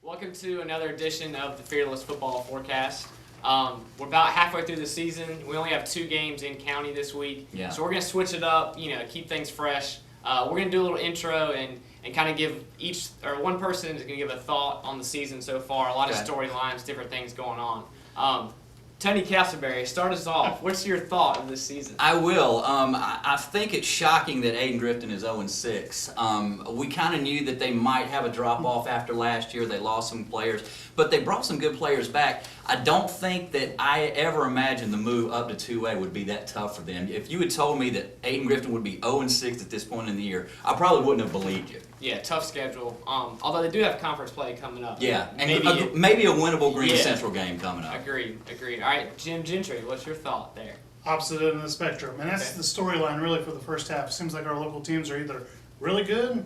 Welcome to another edition of the Fearless Football Forecast. We're about halfway through the season. We only have 2 games in county this week, so we're going to switch it up, keep things fresh. We're going to do a little intro and kind of give one person is going to give a thought on the season so far, a lot of storylines, different things going on. Tony Castleberry, start us off. What's your thought of this season? I will. I think it's shocking that Aiden Grifton is 0-6. We kind of knew that they might have a drop-off after last year. They lost some players, but they brought some good players back. I don't think that I ever imagined the move up to 2A would be that tough for them. If you had told me that Aiden Grifton would be 0-6 at this point in the year, I probably wouldn't have believed you. Yeah, tough schedule. Although they do have conference play coming up. Yeah, and maybe a winnable Green Central game coming up. Agreed. All right, Jim Gentry, what's your thought there? Opposite end of the spectrum. And that's the storyline really for the first half. It seems like our local teams are either really good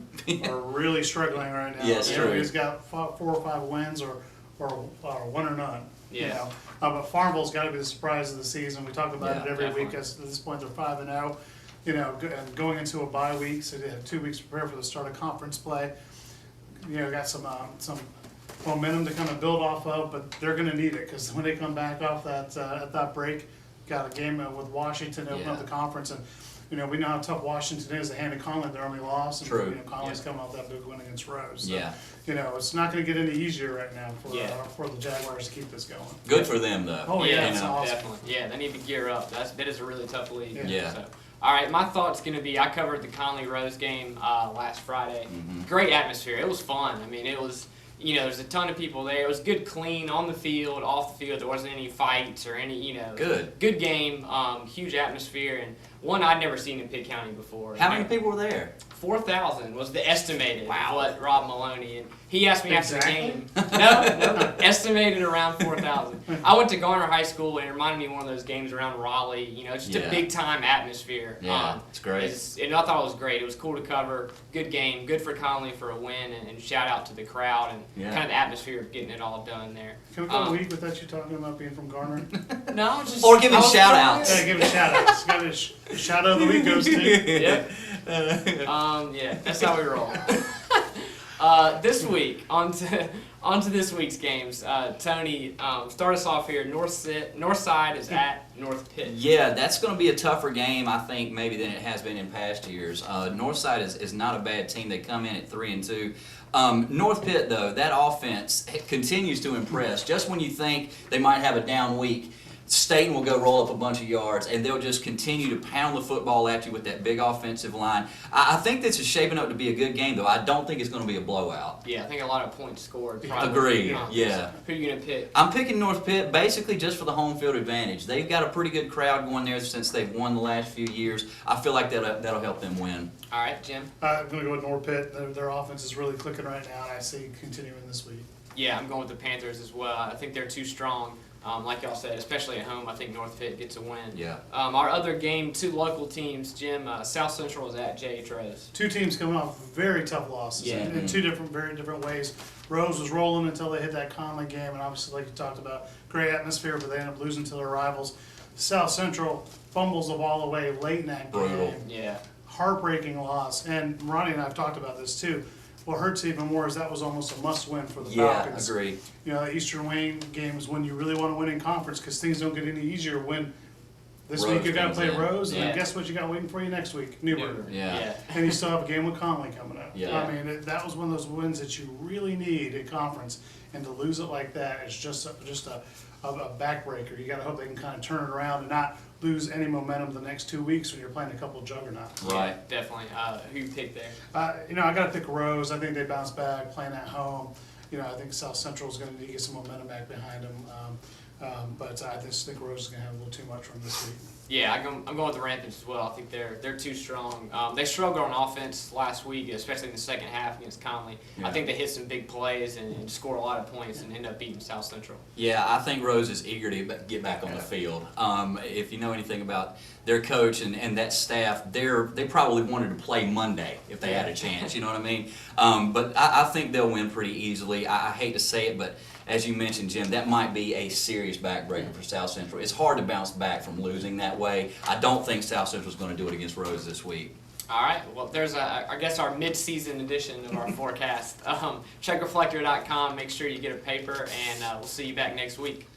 or really struggling right now. Yes, true. He's got 4 or 5 wins or 1 or none. Yeah. But Farmville's got to be the surprise of the season. We talk about it every definitely. week. At this point, they're 5-0. And going into a bye week, so they have 2 weeks to prepare for the start of conference play. Got some momentum to kind of build off of, but they're going to need it because when they come back off that break, got a game with Washington to open up the conference, and we know how tough Washington is. They handed Conley their only loss, and True. Conley's coming off that big win against Rose. So, Yeah. It's not going to get any easier right now for the Jaguars to keep this going. Good for them, though. Oh yeah, that's awesome. Definitely. Yeah, they need to gear up. That is a really tough league. Yeah. So. All right, my thought's going to be, I covered the Conley-Rose game last Friday. Mm-hmm. Great atmosphere. It was fun. I mean, it was, there's a ton of people there. It was good, clean, on the field, off the field. There wasn't any fights or any, Good game, huge atmosphere, and one I'd never seen in Pitt County before. How many people were there? 4,000 was the estimated. Wow. What Rob Maloney, and he asked me after the game. Exactly? No, estimated around 4,000. I went to Garner High School, and it reminded me of one of those games around Raleigh. Just a big time atmosphere. Yeah, it's great. And I thought it was great. It was cool to cover. Good game. Good for Conley for a win, and shout out to the crowd and kind of the atmosphere of getting it all done there. Can we go a week without you talking about being from Garner? No, just or giving shout outs. Yeah, give a shout out. Got a shout out of the week goes to. Yep. That's how we roll. This week, on to this week's games. Tony, start us off here. Northside is at North Pitt. Yeah, that's going to be a tougher game, I think, maybe than it has been in past years. Northside is not a bad team. They come in at 3-2. North Pitt, though, that offense continues to impress. Just when you think they might have a down week, Staten will go roll up a bunch of yards, and they'll just continue to pound the football at you with that big offensive line. I think this is shaping up to be a good game, though. I don't think it's going to be a blowout. Yeah, I think a lot of points scored. Agreed, yeah. Who are you going to pick? I'm picking North Pitt basically just for the home field advantage. They've got a pretty good crowd going there since they've won the last few years. I feel like that'll help them win. All right, Jim? I'm going to go with North Pitt. Their offense is really clicking right now, and I see continuing this week. Yeah, I'm going with the Panthers as well. I think they're too strong. Like y'all said, especially at home, I think North Pitt gets a win. Yeah. Our other game, 2 local teams, Jim, South Central is at J.H. Rose. 2 teams coming off very tough losses in 2 very different ways. Rose was rolling until they hit that Conley game, and obviously, like you talked about, great atmosphere, but they ended up losing to their rivals. South Central fumbles the ball away late in that game. Yeah. Heartbreaking loss. And Ronnie and I have talked about this too. What hurts even more is that was almost a must-win for the Falcons. Yeah, agreed. The Eastern Wayne game is when you really want to win in conference because things don't get any easier when this week you got to play Rose, and then guess what you got waiting for you next week? Newburgh. Yeah. And you still have a game with Conley coming up. Yeah. I mean, that was one of those wins that you really need at conference, and to lose it like that is just a backbreaker. You got to hope they can kind of turn it around and not lose any momentum the next 2 weeks when you're playing a couple of juggernauts. Right. Yeah, definitely. Who you pick there? I got to pick Rose. I think they bounce back playing at home. I think South Central is going to need to get some momentum back behind them. But I just think Rose is going to have a little too much from this week. Yeah, I'm going with the Rampage as well. I think they're too strong. They struggled on offense last week, especially in the second half against Conley. Yeah. I think they hit some big plays and scored a lot of points and ended up beating South Central. Yeah, I think Rose is eager to get back on the field. If you know anything about their coach and that staff, they probably wanted to play Monday if they had a chance. You know what I mean? But I think they'll win pretty easily. I hate to say it, but as you mentioned, Jim, that might be a serious backbreaker for South Central. It's hard to bounce back from losing that way. I don't think South Central is going to do it against Rose this week. All right. Well, there's I guess our mid-season edition of our forecast. Check reflector.com. Make sure you get a paper, and we'll see you back next week.